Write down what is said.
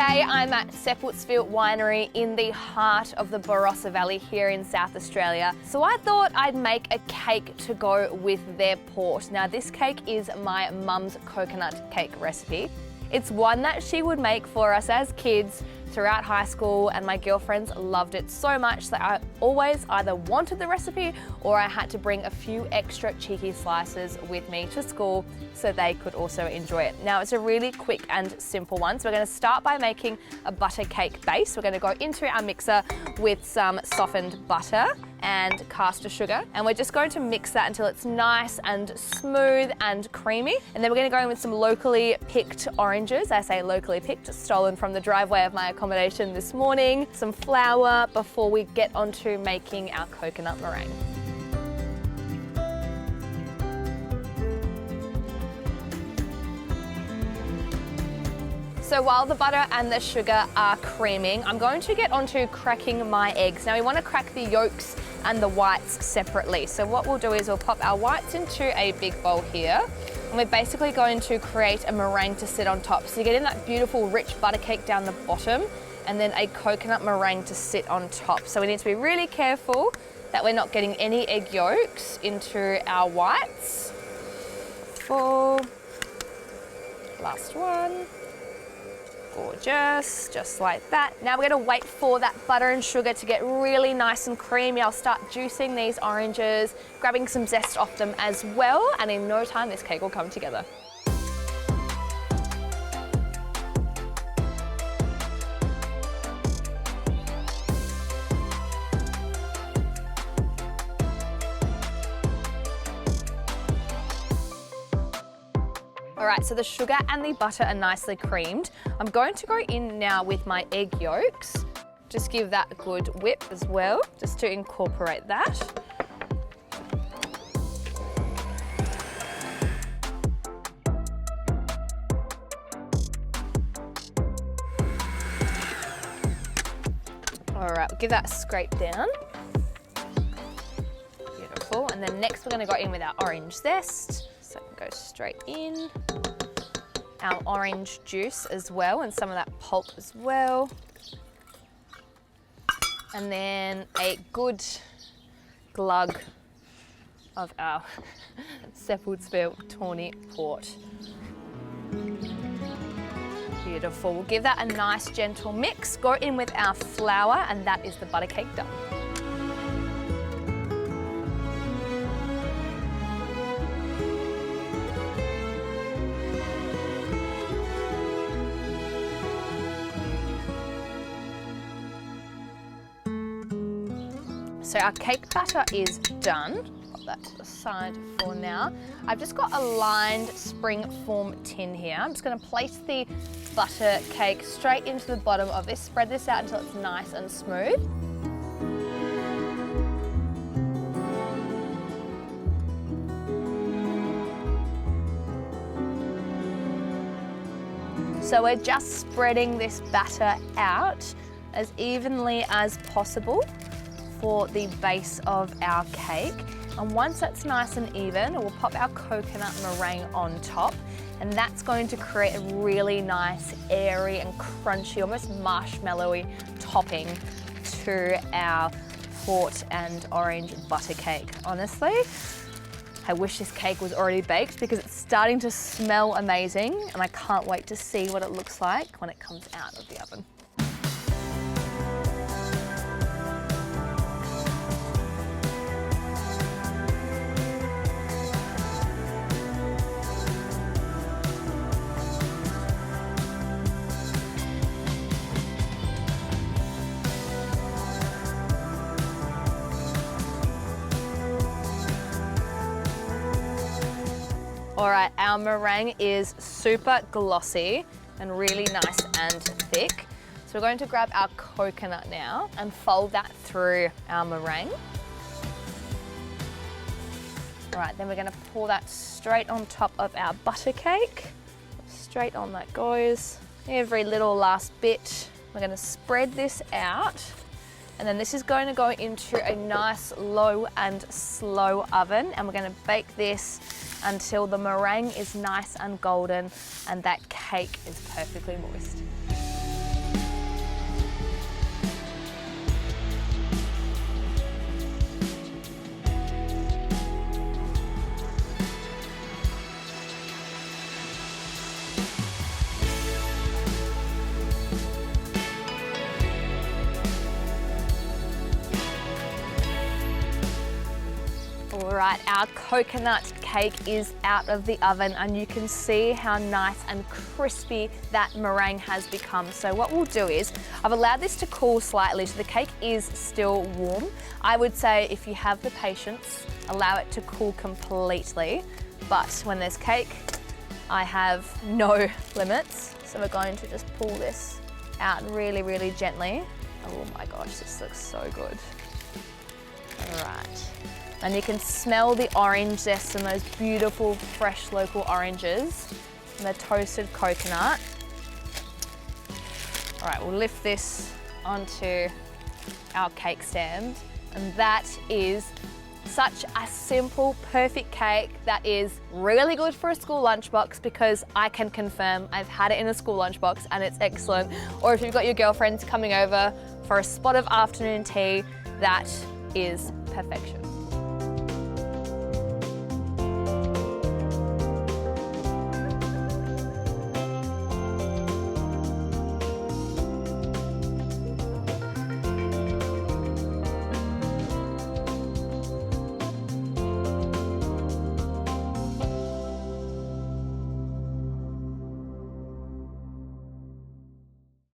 Today I'm at Seppeltsfield Winery in the heart of the Barossa Valley here in South Australia. So I thought I'd make a cake to go with their port. Now this cake is my mum's coconut cake recipe. It's one that she would make for us as kids throughout high school, and my girlfriends loved it so much that I always either wanted the recipe or I had to bring a few extra cheeky slices with me to school so they could also enjoy it. Now it's a really quick and simple one. So we're going to start by making a butter cake base. We're going to go into our mixer with some softened butter and caster sugar, and we're just going to mix that until it's nice and smooth and creamy. And then we're going to go in with some locally picked oranges. I say locally picked, stolen from the driveway of my accommodation this morning. Some flour before we get onto making our coconut meringue. So while the butter and the sugar are creaming, I'm going to get onto cracking my eggs. Now we want to crack the yolks and the whites separately. So what we'll do is we'll pop our whites into a big bowl here, and we're basically going to create a meringue to sit on top. So you're getting that beautiful rich butter cake down the bottom and then a coconut meringue to sit on top. So we need to be really careful that we're not getting any egg yolks into our whites. Full. Last one. Gorgeous, just like that. Now we're going to wait for that butter and sugar to get really nice and creamy. I'll start juicing these oranges, grabbing some zest off them as well, and in no time this cake will come together. All right, so the sugar and the butter are nicely creamed. I'm going to go in now with my egg yolks. Just give that a good whip as well, just to incorporate that. All right, we'll give that a scrape down. Beautiful, and then next we're gonna go in with our orange zest. So go straight in. Our orange juice as well, and some of that pulp as well. And then a good glug of our Seppeltsfield Tawny Port. Beautiful. We'll give that a nice gentle mix. Go in with our flour, and that is the butter cake done. So our cake batter is done. Pop that to the side for now. I've just got a lined spring form tin here. I'm just going to place the butter cake straight into the bottom of this. Spread this out until it's nice and smooth. So we're just spreading this batter out as evenly as possible for the base of our cake. And once that's nice and even, we'll pop our coconut meringue on top, and that's going to create a really nice, airy and crunchy, almost marshmallowy topping to our port and orange butter cake. Honestly, I wish this cake was already baked because it's starting to smell amazing, and I can't wait to see what it looks like when it comes out of the oven. All right, our meringue is super glossy and really nice and thick. So we're going to grab our coconut now and fold that through our meringue. All right, then we're going to pour that straight on top of our butter cake. Straight on that goes. Every little last bit. We're going to spread this out, and then this is going to go into a nice low and slow oven, and we're going to bake this until the meringue is nice and golden and that cake is perfectly moist. All right, our coconut cake is out of the oven and you can see how nice and crispy that meringue has become. So what we'll do is, I've allowed this to cool slightly so the cake is still warm. I would say if you have the patience, allow it to cool completely. But when there's cake, I have no limits. So we're going to just pull this out really, really gently. Oh my gosh, this looks so good. All right. And you can smell the orange. There's some of those beautiful, fresh local oranges and the toasted coconut. All right, we'll lift this onto our cake stand. And that is such a simple, perfect cake that is really good for a school lunchbox, because I can confirm I've had it in a school lunchbox and it's excellent. Or if you've got your girlfriends coming over for a spot of afternoon tea, that is perfection.